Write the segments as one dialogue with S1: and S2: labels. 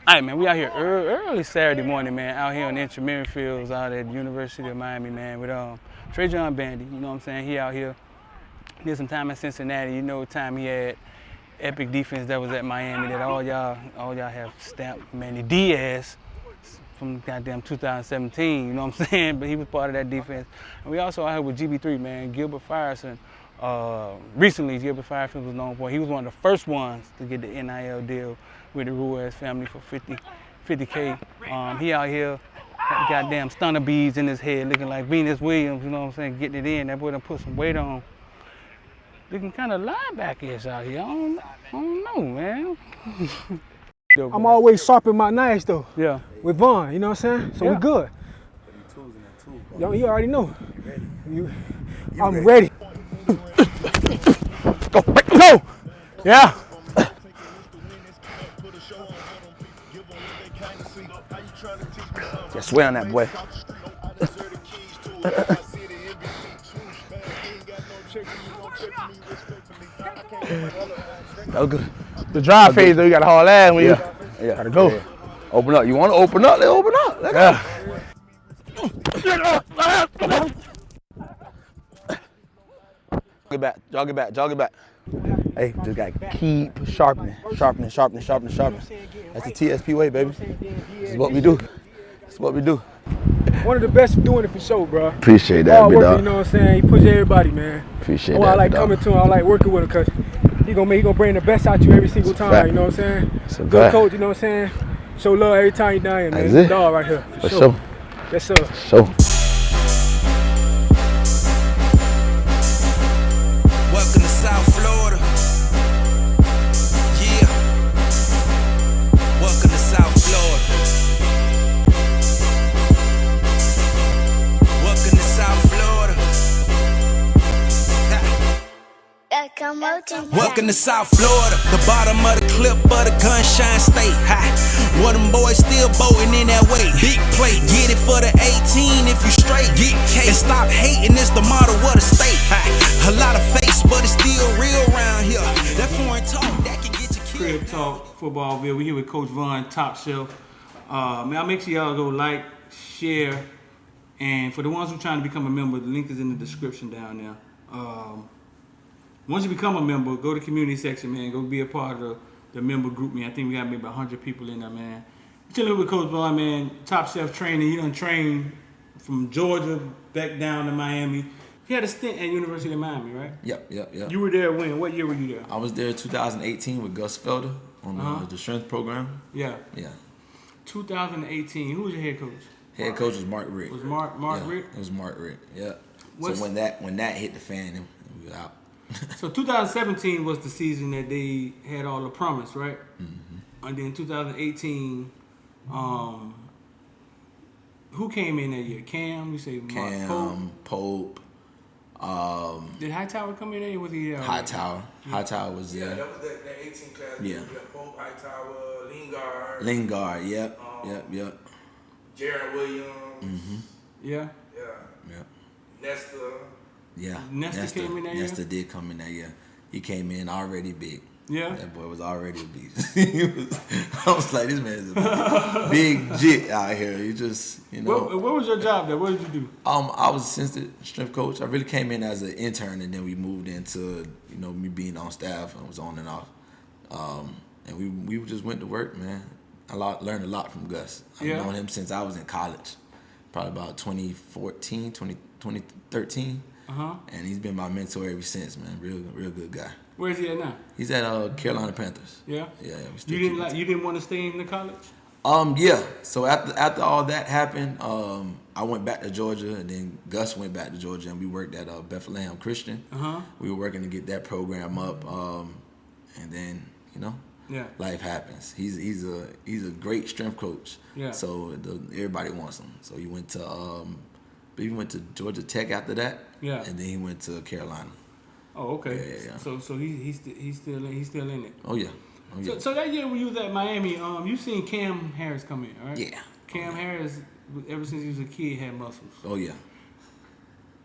S1: All right, man, we out here early Saturday morning, man, out here on the intramural fields out at the University of Miami, man, with Trajan Bandy. You know what I'm saying? He out here. Did some time in Cincinnati. You know what time he had. Epic defense that was at Miami that all y'all have stamped. Manny Diaz from goddamn 2017. You know what I'm saying? But he was part of that defense. And we also out here with GB3, man, Gilbert Frierson. Recently, Gilbert Frierson was known for. He was one of the first ones to get the NIL deal with the Ruiz family for 50K. He out here, goddamn stunner beads in his head, looking like Venus Williams. You know what I'm saying? Getting it in. That boy done put some weight on. Looking kind of linebackerish out here. I don't know, man.
S2: I'm always sharpening my knives though.
S1: Yeah.
S2: With Vaughn, you know what I'm saying? So we good. Yo, you already know. I'm ready.
S1: Go! Yeah.
S3: Just swear on that boy. That was good.
S4: The drive phase though, you gotta haul ass when you gotta go.
S3: Yeah. Open up. You want to open up? Let's open up. Let's go. Jog it back. Hey, just gotta keep sharpening. That's the TSP way, baby. This is what we do.
S2: One of the best doing it for sure, bro.
S3: Appreciate that,
S2: Hard
S3: big
S2: working,
S3: dog.
S2: you know what I'm saying? He pushes everybody, man.
S3: Appreciate
S2: that. I like
S3: big
S2: coming
S3: dog.
S2: to him. I like working with him because he gonna bring the best out you every single time.
S3: Fact.
S2: You know what I'm saying?
S3: It's a
S2: Good
S3: fact.
S2: coach, you know what I'm saying? Show love every time you down here, man.
S3: That's
S2: Good
S3: it.
S2: dog right here, for
S3: For
S2: sure.
S3: sure.
S2: Yes, sir.
S5: Welcome to South Florida. Yeah. Welcome to South Florida. Welcome to South Florida. Welcome to South Florida. The bottom of the clip of the gunshine state. One of them boys still boating in that way. Big plate. Get it for the 18 if you straight. Get K. And stop hating, it's the motto of the state. A lot of face, but it's still real around here. That foreign talk, that can get you killed.
S1: Crib Talk, Footballville. We here with Coach Vaughn, Top Shelf. Man, I'll make sure y'all go like, share, and for the ones who trying to become a member, the link is in the description down there. Once you become a member, go to the community section, man. Go be a part of the member group, man. I think we got maybe 100 people in there, man. Chilling with Coach Vaughn, man. Top Shelf training. He done trained from Georgia back down to Miami. He had a stint at University of Miami, right?
S3: Yep.
S1: You were there when? What year were you there?
S3: I was there 2018 with Gus Felder on the strength program.
S1: Yeah. 2018. Who was your head coach?
S3: Head coach was Mark Rick.
S1: Was Mark Rick?
S3: It was Mark Rick. Yeah. So when that hit the fan, we were out.
S1: So 2017 was the season that they had all the promise, right? Mm-hmm. And then 2018, who came in that year? Cam, you say
S3: Cam, Pope.
S1: Did Hightower come in there? Or was he there?
S3: Hightower. Hightower was there.
S6: Yeah, that was that 18 class.
S3: Yeah.
S6: Pope, Hightower,
S3: Lingard. Yep.
S6: Jared Williams.
S3: Mm-hmm.
S1: Yeah.
S6: Nesta.
S3: Yeah.
S1: Nesta came in that year?
S3: Nesta did come in that year. He came in already big.
S1: Yeah.
S3: That boy was already a beast. I was like, this man's a big jit out here. He just,
S1: What was your job there? What did you do?
S3: I was assistant strength coach. I really came in as an intern, and then we moved into, me being on staff. I was on and off. And we just went to work, man. Learned a lot from Gus. I've known him since I was in college, probably about 2014, 2013. And he's been my mentor ever since, man. Real good guy.
S1: Where is he at now?
S3: He's at Carolina Panthers.
S1: Yeah.
S3: Yeah.
S1: You didn't want to stay in the college?
S3: Yeah. So after all that happened, I went back to Georgia, and then Gus went back to Georgia, and we worked at Bethlehem Christian. We were working to get that program up, and then life happens. He's a great strength coach. Yeah. So everybody wants him. So he went to Georgia Tech after that. Yeah. And then he went to Carolina.
S1: Oh, okay. Yeah. So he's still in it.
S3: Oh yeah.
S1: So that year when you was at Miami, you seen Cam Harris come in, right?
S3: Yeah.
S1: Cam Harris, ever since he was a kid, had muscles.
S3: Oh yeah.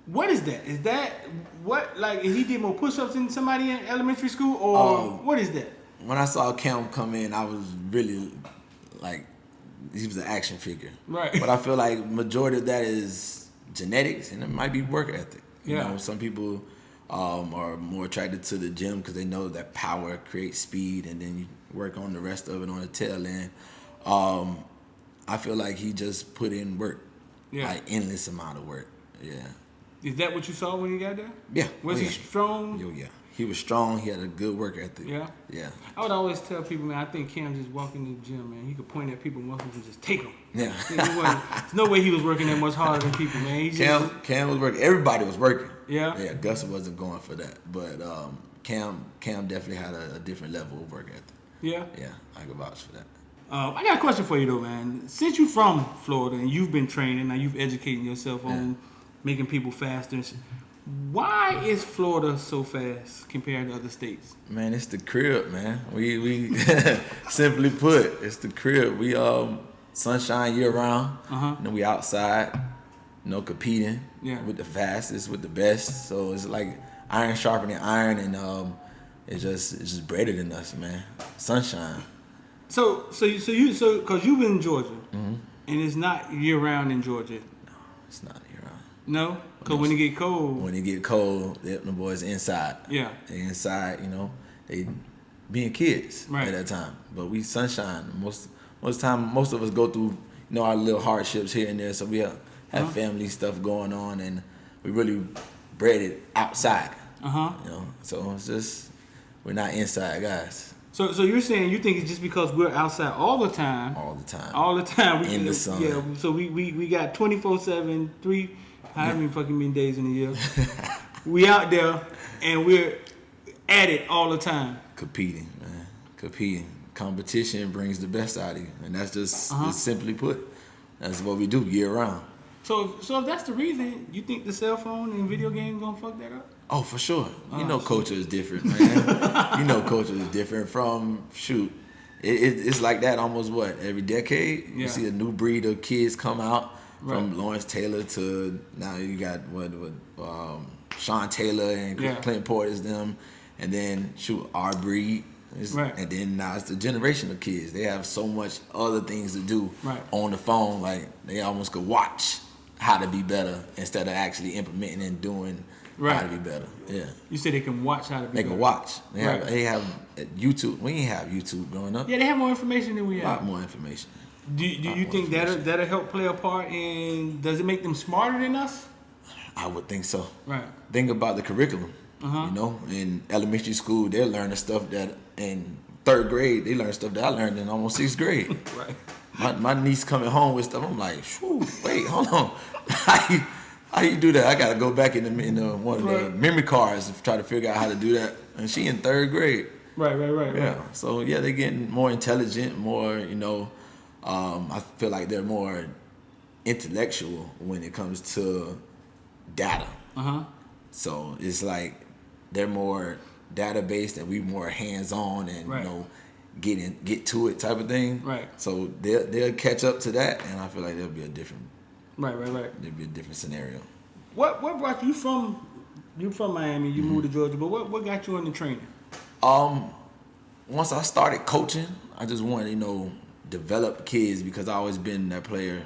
S1: What is that? Is that what, like, he did more push-ups than somebody in elementary school, or what is that?
S3: When I saw Cam come in, I was really like he was an action figure.
S1: Right.
S3: But I feel like majority of that is genetics, and it might be work ethic. You know, some people are more attracted to the gym because they know that power creates speed, and then you work on the rest of it on the tail end. I feel like he just put in work, like endless amount of work. Yeah.
S1: Is that what you saw when you got there?
S3: Yeah.
S1: Was he strong?
S3: Yeah. He was strong. He had a good work ethic.
S1: Yeah.
S3: Yeah.
S1: I would always tell people, man, I think Cam just walking in the gym, man. He could point at people and just take them.
S3: Yeah.
S1: There's no way he was working that much harder than people, man.
S3: Cam was working. Everybody was working.
S1: Yeah.
S3: Yeah. Gus wasn't going for that, but Cam definitely had a different level of work ethic. Yeah. Yeah. I could vouch for that.
S1: I got a question for you though, man. Since you're from Florida and you've been training, now you've educated yourself on making people faster and shit, why is Florida so fast compared to other states?
S3: Man, it's the crib, man. We simply put, it's the crib. We sunshine year round. You know, we outside, you know, competing with the fastest, with the best. So it's like iron sharpening iron, and it's just bred it in us, man. Sunshine.
S1: So because you've been in Georgia, and it's not year round in Georgia.
S3: No, it's not year round.
S1: No, because when it get cold.
S3: When it get cold, the boys inside. Yeah. They inside, you know, they being kids at that time. But we sunshine. Most of us go through, you know, our little hardships here and there. So we have family stuff going on, and we really bred it outside. You know, so it's just we're not inside guys.
S1: So you're saying you think it's just because we're outside all the time?
S3: All the time.
S1: All the time.
S3: In the sun.
S1: Yeah. So we got 24/7, however many fucking many days in a year. We out there and we're at it all the time.
S3: Competing, man. Competing. Competition brings the best out of you, and that's just simply put. That's what we do year round.
S1: So if that's the reason, you think the cell phone and video games gonna fuck that up?
S3: Oh, for sure. You know, culture is different, man. You know, culture is different from It's like that almost every decade. You see a new breed of kids come out from Lawrence Taylor to now you got Sean Taylor and Clint Portis them, and then our breed. And then now it's the generation of kids. They have so much other things to do on the phone. Like they almost could watch how to be better instead of actually implementing and doing how to be better. Yeah. You
S1: said they can watch how to be better.
S3: They can watch. They have YouTube. We didn't have YouTube growing up.
S1: Yeah, they have more information than we have.
S3: A lot more information.
S1: Do you think that'll help play a part in? Does it make them smarter than us?
S3: I would think so.
S1: Right.
S3: Think about the curriculum. You know, in elementary school, they're learning stuff that in 3rd grade they learn stuff that I learned in almost 6th grade. My niece coming home with stuff. I'm like, wait, hold on. How you do that? I gotta go back in one of the memory cards and try to figure out how to do that. And she in 3rd grade. Right. Yeah. So yeah, they're getting more intelligent, more, you know. I feel like they're more intellectual when it comes to data. So it's like they're more data based and we more hands on and you know get to it type of thing. Right. So they'll catch up to that, and I feel like there'll be a different. Right. There'll be a different scenario.
S1: What brought you from? You from Miami? You moved to Georgia, but what got you into training?
S3: Once I started coaching, I just wanted develop kids because I always been that player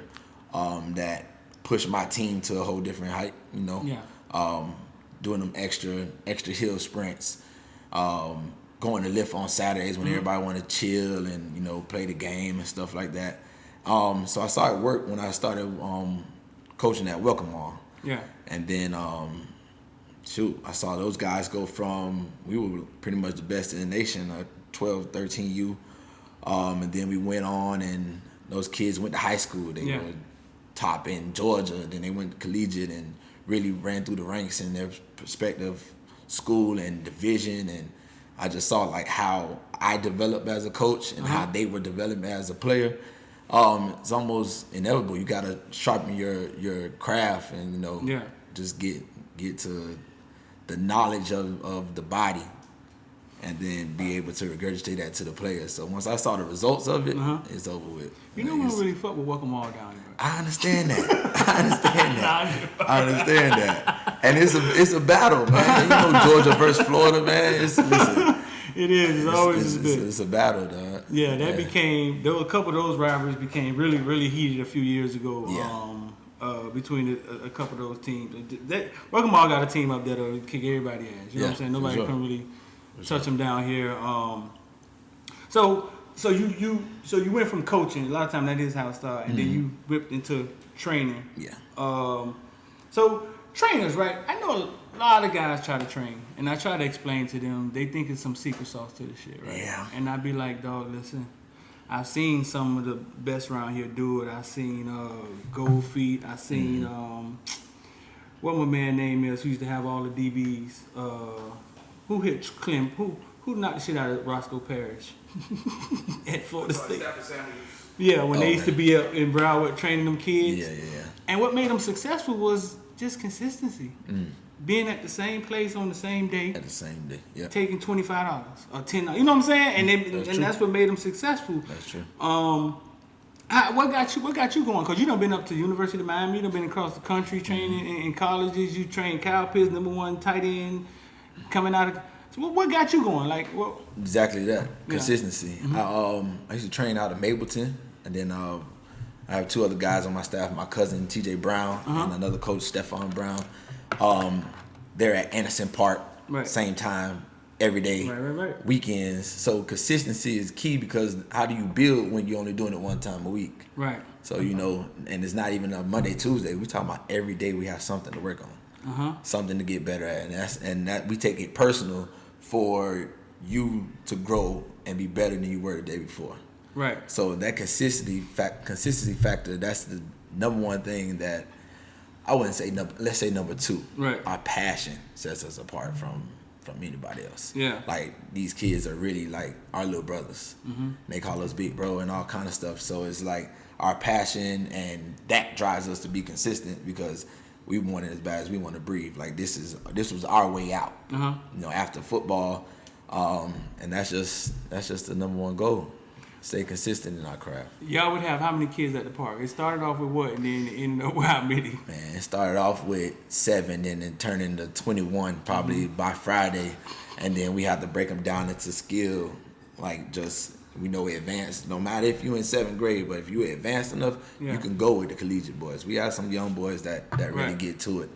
S3: that pushed my team to a whole different height. Doing them extra hill sprints, going to lift on Saturdays when everybody want to chill and play the game and stuff like that. So I started work when I started coaching at Welcome Mall. Yeah. And then I saw those guys go from, we were pretty much the best in the nation, 12, 13U. And then we went on and those kids went to high school. They were top in Georgia. Then they went collegiate and really ran through the ranks in their respective school and division. And I just saw like how I developed as a coach and how they were developing as a player. It's almost inevitable. You gotta sharpen your craft and just get to the knowledge of the body, and then be able to regurgitate that to the players. So once I saw the results of it, it's over with.
S1: You don't really fuck with Welcome All down here.
S3: I understand that. I understand that. And it's a battle, man. Georgia versus Florida, man.
S1: It is. It's always
S3: it's a battle, dog.
S1: Yeah, that became. There were a couple of those rivalries became really, really heated a few years ago.
S3: Yeah.
S1: Between a couple of those teams, Welcome All got a team up there to kick everybody ass. You know what I'm saying? Nobody can really touch them down here. So you went from coaching. A lot of times that is how it started, and then you whipped into training.
S3: Yeah.
S1: So trainers, right? I know a lot of guys try to train, and I try to explain to them. They think it's some secret sauce to this shit, right?
S3: Yeah.
S1: And I be like, dog, listen. I've seen some of the best around here do it. I've seen Gold Feet. I've seen what my man name is who used to have all the DBs. Who hit Clem? Who knocked the shit out of Roscoe Parrish at Florida State? Yeah, when they used to be up in Broward training them kids.
S3: Yeah.
S1: And what made them successful was just consistency. Being at the same place on the same day.
S3: At the same day, yeah.
S1: Taking $25 or $10. You know what I'm saying? And that's what made them successful.
S3: That's true.
S1: What got you going? Because you done been up to the University of Miami. You done been across the country training in colleges. You trained Kyle Pitts, #1 tight end, coming out of. So what got you going?
S3: Exactly that. Consistency. I used to train out of Mapleton, and then I have 2 other guys on my staff. My cousin TJ Brown and another coach Stephon Brown. They're at Anderson Park, same time, every day, weekends. So consistency is key because how do you build when you're only doing it one time a week?
S1: Right.
S3: So, and it's not even a Monday, Tuesday. We're talking about every day we have something to work on, something to get better at. And that we take it personal for you to grow and be better than you were the day before.
S1: Right.
S3: So that consistency factor, that's the #1 thing that I wouldn't say let's say #2.
S1: Right.
S3: Our passion sets us apart from anybody else.
S1: Yeah.
S3: Like these kids are really like our little brothers. They call us big bro and all kind of stuff. So it's like our passion, and that drives us to be consistent because we want it as bad as we want to breathe. Like this was our way out. After football, and that's just the #1 goal. Stay consistent in our craft.
S1: Y'all would have how many kids at the park? It started off with what, and then it ended up with how many?
S3: Man, it started off with 7, and then turned into 21 probably by Friday, and then we had to break them down into skill. We know we advanced. No matter if you're in 7th grade, but if you advanced enough, you can go with the collegiate boys. We have some young boys that really get to it.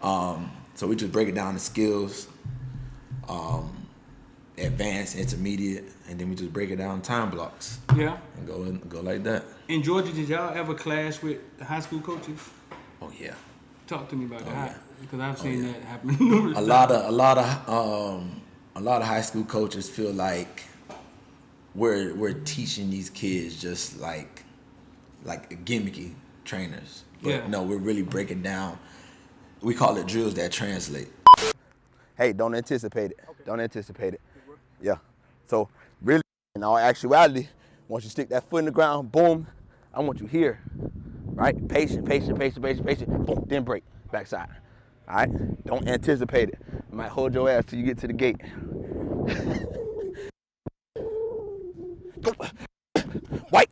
S3: So we just break it down to skills, advanced, intermediate, and then we just break it down time blocks.
S1: Yeah.
S3: And go like that.
S1: In Georgia, did y'all ever clash with the high school coaches?
S3: Oh yeah.
S1: Talk to me about that.
S3: Yeah.
S1: Because I've seen that happen numerous times.
S3: A lot of high school coaches feel like we're teaching these kids just like gimmicky trainers. But no, we're really breaking down. We call it drills that translate.
S4: Hey, don't anticipate it. Don't anticipate it. Yeah. So really, in all actuality, once you stick that foot in the ground, boom, I want you here, right? Patient, boom, then break, backside. All right? Don't anticipate it. I might hold your ass till you get to the gate. White.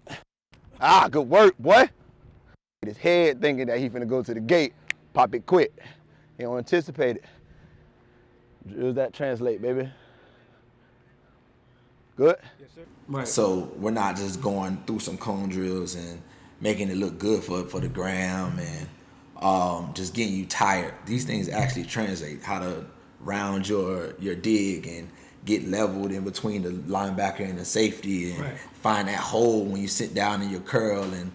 S4: Good work, boy. His head thinking that he finna go to the gate, pop it quick. He don't anticipate it. Drills that translate, baby. Good?
S1: Yes, sir. Right.
S3: So we're not just going through some cone drills and making it look good for the gram and just getting you tired. These things actually translate how to round your dig and get leveled in between the linebacker and the safety and find that hole when you sit down in your curl and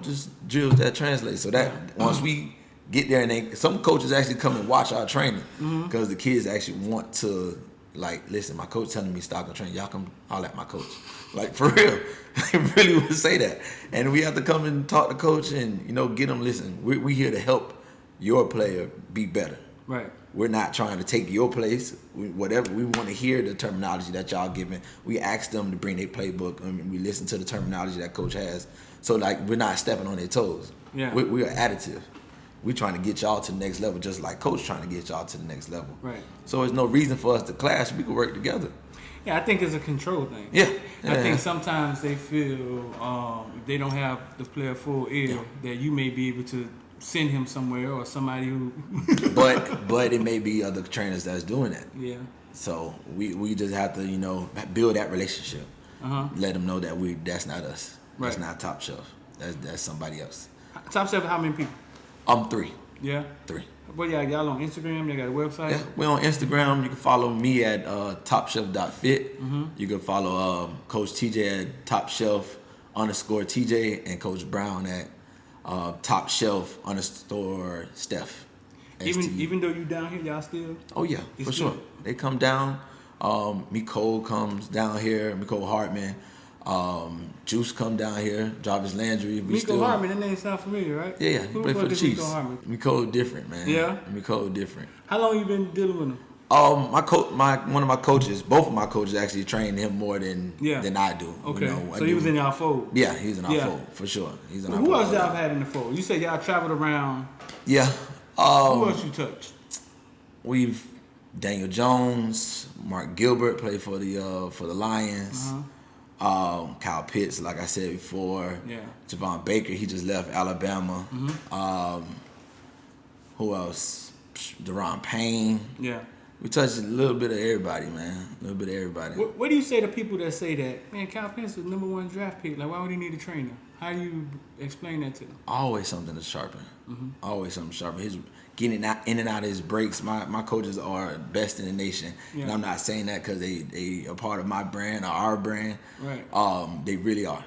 S3: just drills that translate. So that once we get there, and some coaches actually come and watch our training because the kids actually want to, listen, my coach telling me stop and train. Y'all come holler at my coach. For real. They really would say that. And we have to come and talk to coach and, get them, listen, we're here to help your player be better.
S1: Right.
S3: We're not trying to take your place. We want to hear the terminology that y'all giving. We ask them to bring their playbook and we listen to the terminology that coach has. So, we're not stepping on their toes.
S1: Yeah.
S3: We are additive. We're trying to get y'all to the next level, just like coach trying to get y'all to the next level.
S1: Right.
S3: So there's no reason for us to clash. We can work together.
S1: Yeah, I think it's a control thing.
S3: Yeah.
S1: I think sometimes they feel if they don't have the player full ear, that you may be able to send him somewhere or somebody who.
S3: but it may be other trainers that's doing that.
S1: Yeah.
S3: So we just have to, you know, build that relationship. Let them know that that's not us.
S1: Right.
S3: That's not Top Shelf. That's somebody else.
S1: Top Shelf, how many people?
S3: 3.
S1: Yeah.
S3: 3.
S1: But yeah, y'all on Instagram, you got a website?
S3: Yeah, we're on Instagram. You can follow me at topshelf.fit. You can follow Coach TJ at topshelf_TJ and Coach Brown at topshelf_Steph.
S1: Even though you down here, y'all still?
S3: Oh yeah, for sure. They come down. Nicole comes down here. Nicole Hartman. Juice come down here. Jarvis Landry.
S1: Miko Hartman, that name sound familiar, right?
S3: Yeah, he play for the Chiefs. Miko different, man.
S1: Yeah.
S3: Miko different.
S1: How long you been dealing with him?
S3: One of my coaches, both of my coaches actually trained him more than I do.
S1: Okay.
S3: You know,
S1: so he was in y'all fold.
S3: Yeah, he was in our fold for sure. He's in our fold.
S1: Who else y'all had in the fold? You said y'all traveled around.
S3: Yeah.
S1: Who else you touched?
S3: We've Daniel Jones, Mark Gilbert played for the Lions. Kyle Pitts, like I said before.
S1: Yeah.
S3: Javon Baker, he just left Alabama. Who else? Deron Payne.
S1: Yeah.
S3: We touched a little bit of everybody, man. A little bit of everybody.
S1: What do you say to people that say that, man, Kyle Pitts is the #1 draft pick? Like, why would he need a trainer? How do you explain that to them?
S3: Always something to sharpen. Always something to sharpen. His getting in and out of his breaks. My coaches are best in the nation, and I'm not saying that because they are part of my brand or our brand.
S1: Right.
S3: They really are.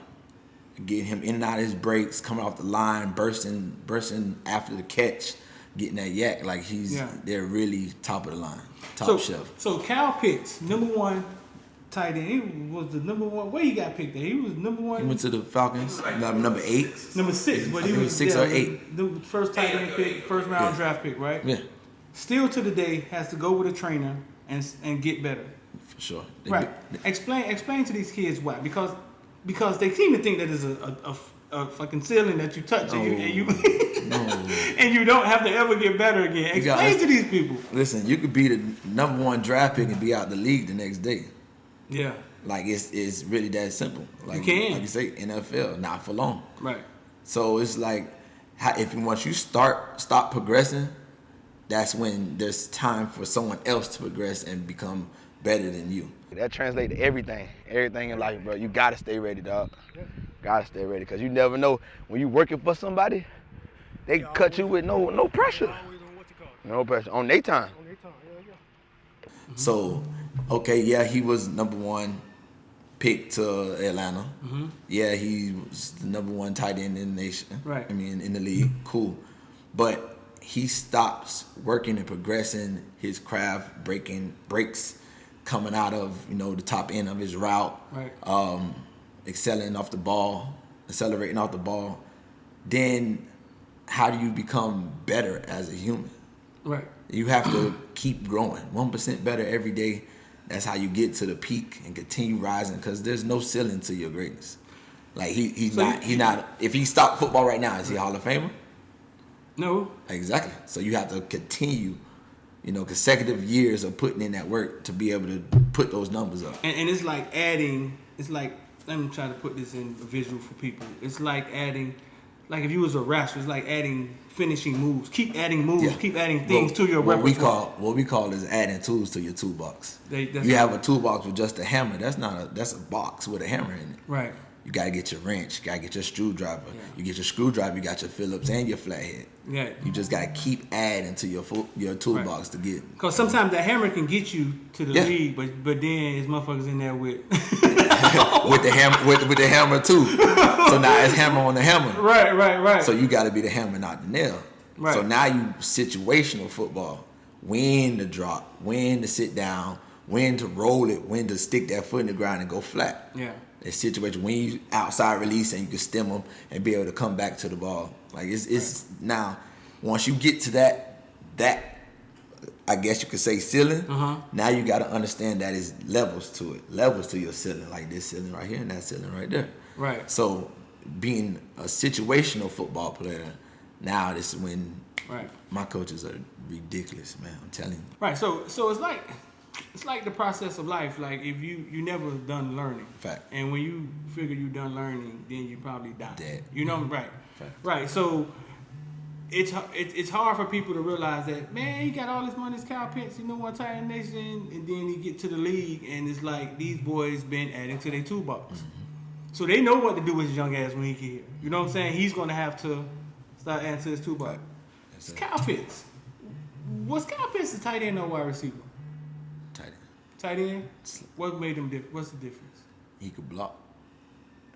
S3: Getting him in and out of his breaks, coming off the line, bursting after the catch, getting that yak. Like they're really top of the line, top shelf.
S1: So Kyle Pitts, #1 tight end. He was the #1. Where he got picked at? He was #1.
S3: He went to the Falcons, number 8.
S1: Number 6, but he was
S3: 6 or 8.
S1: The first tight end pick, first round draft pick, right?
S3: Yeah.
S1: Still to the day has to go with a trainer and get better.
S3: For sure.
S1: Right. Explain to these kids why. Because they seem to think that is a fucking ceiling that you touch and you and you don't have to ever get better again. Explain to these people.
S3: Listen, you could be the #1 draft pick and be out the league the next day.
S1: Yeah.
S3: Like it's really that simple. Like
S1: you can.
S3: Like you say, NFL, not for long.
S1: Right.
S3: So it's like once you stop progressing, that's when there's time for someone else to progress and become better than you.
S4: That translates to everything in life, bro. You gotta stay ready, dog. Gotta stay ready, cause you never know when you working for somebody, they cut you with no pressure. No pressure on their time.
S3: So, okay, yeah, he was #1 pick to Atlanta. Yeah, he was the #1 tight end in the nation.
S1: Right.
S3: I mean, in the league, cool. But he stops working and progressing his craft, breaks, coming out of the top end of his route.
S1: Right.
S3: Accelerating off the ball. Then, how do you become better as a human?
S1: Right.
S3: You have to keep growing, 1% better every day. That's how you get to the peak and continue rising. Because there's no ceiling to your greatness. Like he's not. If he stopped football right now, is he a Hall of Famer?
S1: No.
S3: Exactly. So you have to continue, consecutive years of putting in that work to be able to put those numbers up.
S1: And it's like adding. It's like, let me try to put this in a visual for people. It's like adding. Like if you was a wrestler, it's like adding finishing moves. Keep adding moves. Keep adding things to your repertoire.
S3: What we call is adding tools to your toolbox.
S1: You
S3: have a toolbox with just a hammer. That's a box with a hammer in it.
S1: Right.
S3: You gotta get your wrench. You gotta get your screwdriver. Yeah. You get your screwdriver. You got your Phillips and your flathead. Yeah. You just gotta keep adding to your toolbox to get.
S1: Because sometimes the hammer can get you to the lead, but then there's motherfuckers in there with
S3: with the hammer too. So now it's hammer on the hammer.
S1: Right.
S3: So you gotta be the hammer, not the nail. Right. So now you situational football. When to drop, when to sit down, when to roll it, when to stick that foot in the ground and go flat. Yeah. That situation when you outside release and you can stem them and be able to come back to the ball. Like it's now once you get to that I guess you could say ceiling. Now you got to understand that is levels to it, levels to your ceiling. Like this ceiling right here and that ceiling right there. Right. So being a situational football player, now this is when my coaches are ridiculous, man. I'm telling you.
S1: Right. So it's like the process of life. Like if you never done learning. Fact. And when you figure you done learning, then you probably die. Dead. Right. Fact. Right. So it's hard for people to realize that, man, he got all this money, this Kyle Pitts, one tight end nation, and then he get to the league, and it's like these boys been adding to their toolbox. Mm-hmm. So they know what to do with his young ass when he get here. You know what I'm saying? He's going to have to start adding to his toolbox. It's Kyle Pitts. Was Kyle Pitts a tight end or wide receiver?
S3: Tight end.
S1: Tight end? What made him different? What's the difference?
S3: He could block.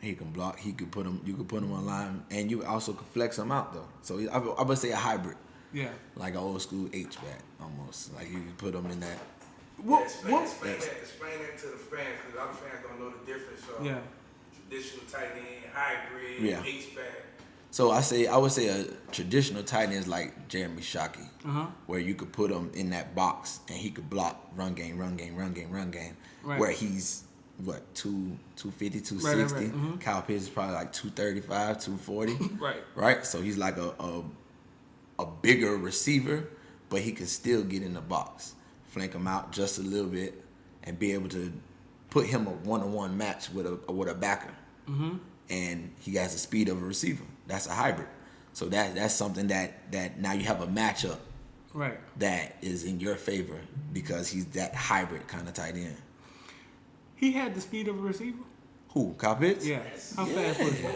S3: He can block. He could put him. You could put him on line, and you also could flex him out though. So I would say a hybrid.
S1: Yeah.
S3: Like an old school H-back almost. Like you could put him in that.
S6: Explain that to the fans, because a lot of fans don't know the difference. Traditional tight end, hybrid, H-back.
S3: So I would say a traditional tight end is like Jeremy Shockey, where you could put him in that box and he could block run game,
S1: right.
S3: where he's 250, 260.
S1: Right. Mm-hmm.
S3: Kyle Pitts is probably like 235, 240. Right. So he's like a bigger receiver, but he can still get in the box, flank him out just a little bit, and be able to put him a one-on-one match with a backer. Mm-hmm. And he has the speed of a receiver. That's a hybrid. So that's something that now you have a matchup,
S1: right? That
S3: is in your favor because he's that hybrid kind of tight end.
S1: He had the speed of a receiver.
S3: Who? Kyle Pitts?
S1: Yeah. How fast was he?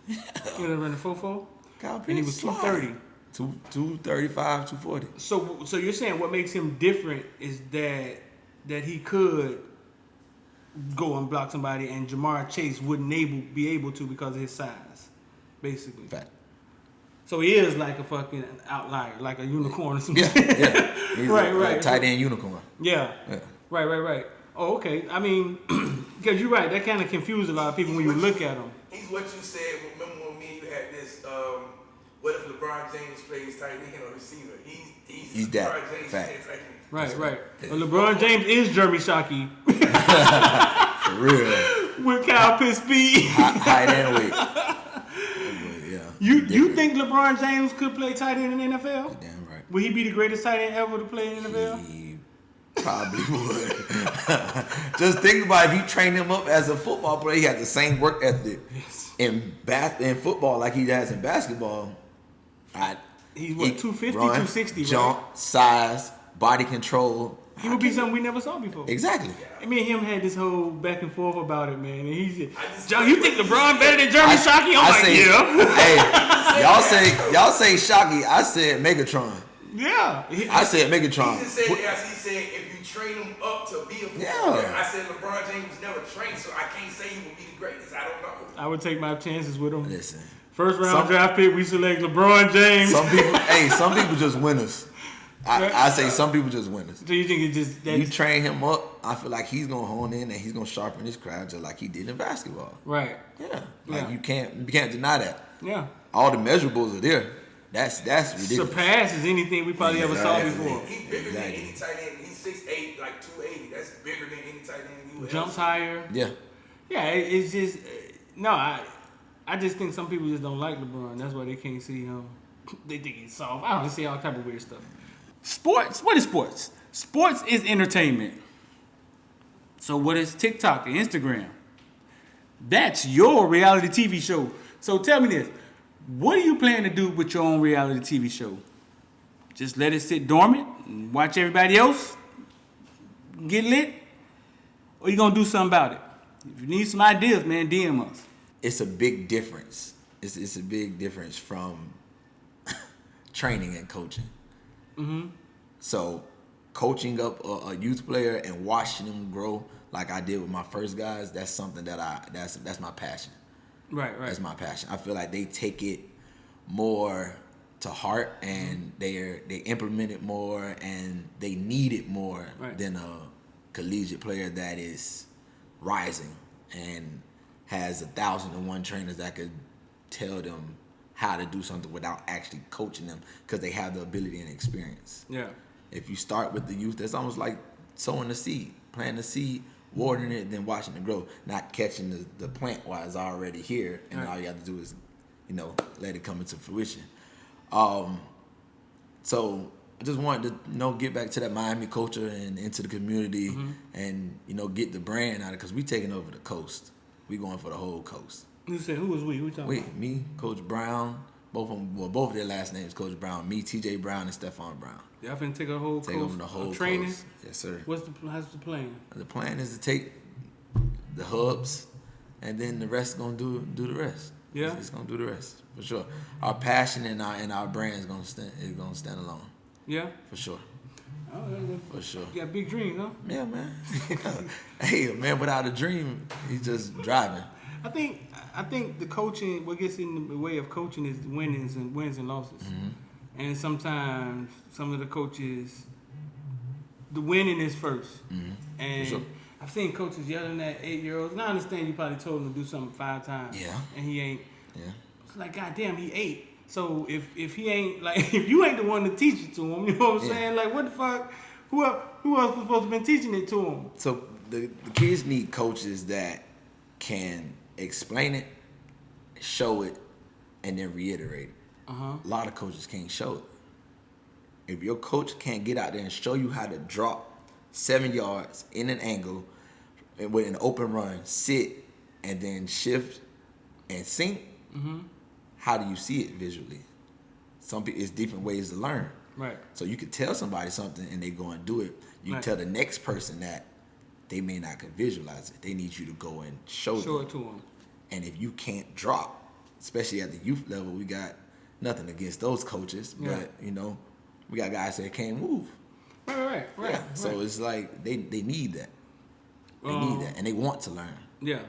S1: He was running 4.4.
S3: Kyle Pitts.
S1: And he was 230.
S3: 235, 240.
S1: So you're saying what makes him different is that he could go and block somebody, and Jamar Chase wouldn't be able to because of his size, basically.
S3: Fact.
S1: So he is like a fucking outlier, like a unicorn or something.
S3: Yeah. He's
S1: right.
S3: A tight end unicorn.
S1: Yeah. Right. Oh, okay. I mean, because you're right, that kind of confused a lot of people when you look at him.
S6: He's what you said. Remember when me and you had this? What if LeBron James plays tight end or receiver? He's
S3: that.
S6: LeBron James
S3: Fact.
S6: tight end.
S1: Right. Well, LeBron James is Jeremy Shockey.
S3: For real.
S1: With Kyle Pitts speed.
S3: Height and weight. Yeah.
S1: You think LeBron James could play tight end in the NFL?
S3: You're damn right.
S1: Would he be the greatest tight end ever to play in the NFL?
S3: He probably would. Just think about if you train him up as a football player, he has the same work ethic in football like he has in basketball.
S1: He's 250, 260,
S3: jump,
S1: right?
S3: size, body control.
S1: He would be something we never saw before.
S3: Exactly.
S1: I mean, him had this whole back and forth about it, man. And he said, "John, you think LeBron better than Jeremy Shockey?"
S3: Yeah. Hey, y'all say Shockey. I said Megatron.
S1: Yeah.
S3: I said Megatron.
S6: He just said, he said if you train him up to be a football player. I said LeBron James never trained, so I can't say he will be the greatest. I don't know.
S1: I would take my chances with him.
S3: Listen.
S1: First round draft pick, we select LeBron James.
S3: Some people just winners. I say some people just winners.
S1: So you think it just
S3: you train him up? I feel like he's gonna hone in and he's gonna sharpen his craft just like he did in basketball.
S1: Right.
S3: Yeah. You can't deny that.
S1: Yeah.
S3: All the measurables are there. That's ridiculous.
S1: Surpasses anything we probably ever saw before.
S6: He's bigger than any tight end. He's 6'8", like 280. That's bigger than any tight end you would
S1: Jumps higher.
S3: Yeah.
S1: Yeah. It's just I just think some people just don't like LeBron. That's why they can't see him. They think he's soft. I don't see all type of weird stuff. Sports? What is sports? Sports is entertainment. So what is TikTok and Instagram? That's your reality TV show. So tell me this. What are you planning to do with your own reality TV show? Just let it sit dormant and watch everybody else get lit? Or you going to do something about it? If you need some ideas, man, DM us.
S3: It's a big difference. It's a big difference from training and coaching. Mm-hmm. So coaching up a youth player and watching them grow like I did with my first guys, that's something that's my passion.
S1: Right.
S3: That's my passion. I feel like they take it more to heart and they implement it more and they need it more than a collegiate player that is rising and has 1,001 trainers that could tell them how to do something without actually coaching them because they have the ability and experience.
S1: Yeah.
S3: If you start with the youth, that's almost like sowing the seed, planting the seed, watering it, then watching it grow, not catching the plant while it's already here, and all you have to do is, let it come into fruition. So I just wanted to, get back to that Miami culture and into the community and, get the brand out of it because we taking over the coast. We going for the whole coast.
S1: You said, who was we? Who talking about?
S3: Me, Coach Brown, Both of them, well, both of their last names, Coach Brown. Me, T.J. Brown, and Stephon Brown.
S1: Y'all finna take a whole
S3: take over the whole
S1: training.
S3: Coast. Yes, sir.
S1: How's the plan?
S3: The plan is to take the hubs, and then the rest gonna do the rest.
S1: Yeah,
S3: it's gonna do the rest for sure. Our passion and our brand is gonna stand alone.
S1: Yeah,
S3: for sure.
S1: Oh,
S3: for sure.
S1: You got big dreams, huh?
S3: Yeah, man. Hey, a man without a dream, he's just driving.
S1: I think the coaching, what gets in the way of coaching is wins and losses. Mm-hmm. And sometimes some of the coaches, the winning is first. Mm-hmm. And sure. I've seen coaches yelling at 8-year-olds. And I understand you probably told him to do something 5 times.
S3: Yeah.
S1: And he ain't.
S3: Yeah.
S1: It's like, goddamn, he 8. So if he ain't, like, if you ain't the one to teach it to him, you know what I'm saying? Like, what the fuck? Who else was supposed to been teaching it to him?
S3: So the kids need coaches that can explain it, show it, and then reiterate it. Uh-huh. A lot of coaches can't show it. If your coach can't get out there and show you how to drop 7 yards in an angle with an open run, sit, and then shift and sink, mm-hmm. How do you see it visually? Some people, it's different ways to learn.
S1: Right.
S3: So you could tell somebody something and they go and do it. You right. Tell the next person that they may not can visualize it. They need you to go and show it to them. And if you can't drop, especially at the youth level, we got nothing against those coaches, but you know, we got guys that can't move.
S1: Right. Yeah.
S3: So it's like they need that. They need that, and they want to learn.
S1: Yeah.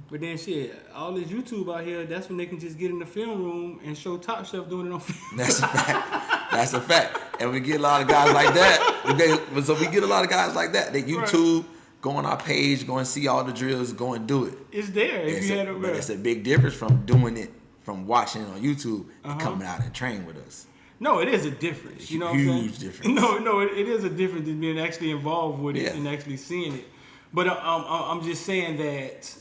S1: But then shit, all this YouTube out here, that's when they can just get in the film room and show Top Chef doing it on film.
S3: That's a fact. That's a fact. And we get a lot of guys like that. So we get a lot of guys like that. They YouTube, go on our page, go and see all the drills, go and do it.
S1: It's there if you had it.
S3: But it's a big difference from doing it, from watching it on YouTube and coming out and training with us.
S1: No, it is a difference. You know what I'm saying?
S3: Huge difference.
S1: No, it is a difference than being actually involved with it and actually seeing it. But I'm just saying that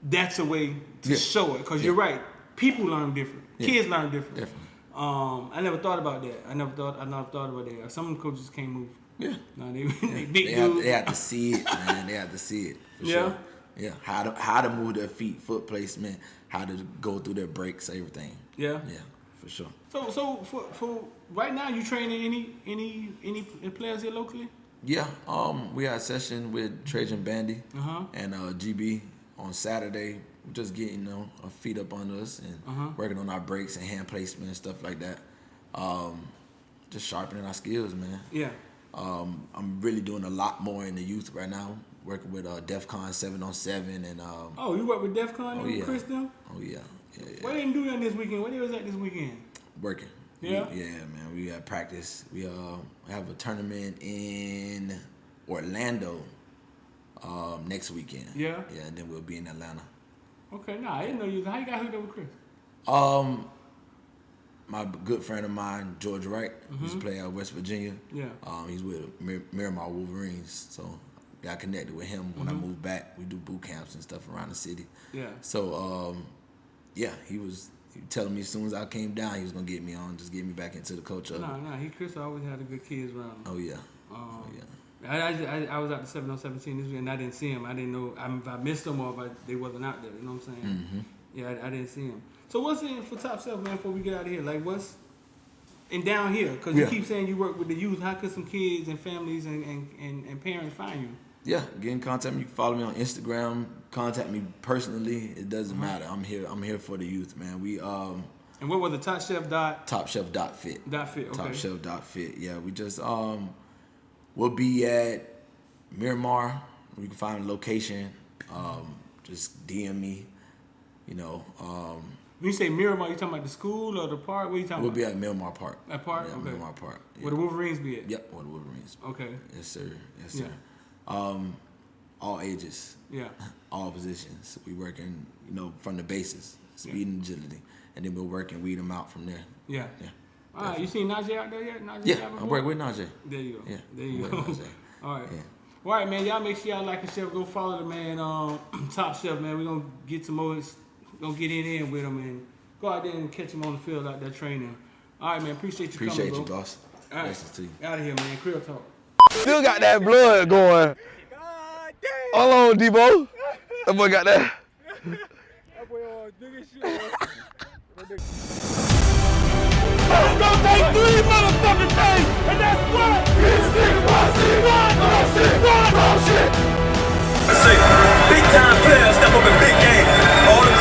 S1: that's a way to show it, because you're right. People learn different. Kids learn different. Definitely. I never thought about that. I never thought about that. Some coaches can't move. Yeah. No, they big dudes.
S3: They have to see it, man. They have to see it for sure. Yeah. How to move their feet, foot placement, how to go through their breaks, everything. Yeah. Yeah, for sure.
S1: So for right now, you training any players here locally?
S3: Yeah. We had a session with Trajan, Bandy, and GB on Saturday. We're just getting our feet up under us and working on our breaks and hand placement and stuff like that. Just sharpening our skills, man. Yeah. I'm really doing a lot more in the youth right now. Working with DEFCON 7-on-7 and.
S1: Oh, you work with DEFCON and Chris them?
S3: Oh yeah.
S1: What they didn't do this weekend? Where they was at this weekend?
S3: Working. Yeah. Man. We got practice. We have a tournament in Orlando next weekend. Yeah. Yeah, and then we'll be in Atlanta.
S1: Okay, I didn't know you. How you got hooked up with Chris?
S3: My good friend of mine, George Wright, used to play at West Virginia. Yeah. He's with Miramar Wolverines, so got connected with him when I moved back. We do boot camps and stuff around the city. Yeah. So, he was telling me as soon as I came down, he was gonna get me on, just get me back into the coach of it.
S1: Chris always had a good kids around him.
S3: Oh yeah.
S1: I was out to 7-on-17 this week and I didn't see him. I didn't know if I missed them or if they wasn't out there. You know what I'm saying? Mm-hmm. Yeah, I didn't see him. So what's in for Top Chef, man? Before we get out of here, like what's and down here? Because you keep saying you work with the youth. How could some kids and families and parents find you?
S3: Yeah, get in contact with me. You can follow me on Instagram. Contact me personally. It doesn't matter. I'm here for the youth, man. We
S1: And what was the Top Chef dot?
S3: TopChef.fit.
S1: Okay.
S3: TopChef.fit. Yeah, we just we'll be at Miramar. You can find a location. Just DM me. You know.
S1: When you say Miramar, you talking about the school or the park? What are you talking about?
S3: We'll be at Miramar Park.
S1: At Park?
S3: Yeah,
S1: okay.
S3: Miramar Park. Yeah.
S1: Where the Wolverines be at?
S3: Yep, where the Wolverines be.
S1: Okay.
S3: Yes, sir. All ages. Yeah. All positions. We working, from the bases, speed and agility. And then we'll work and weed them out from there. Yeah. Yeah.
S1: All right, you seen Najee out there yet?
S3: I'm working with Najee.
S1: There you go.
S3: Yeah.
S1: There you go. All right. Yeah. All right, man. Y'all make sure y'all like the chef. Go follow the man, Top Chef, man. We're going to get some more. Gonna get in with him and go out there and catch him on the field out there training. All right, man. Appreciate you coming, bro.
S3: Appreciate you, boss.
S1: All right.
S3: Nice to see you.
S1: Out of here, man. Creel talk.
S4: Still got that blood going. God damn. Hold on, Debo. That boy got that.
S2: That boy all big as shit.
S7: It's gonna take 3 motherfucking things, and that's what? This nigga shit. I say, big time players step up in big games. All the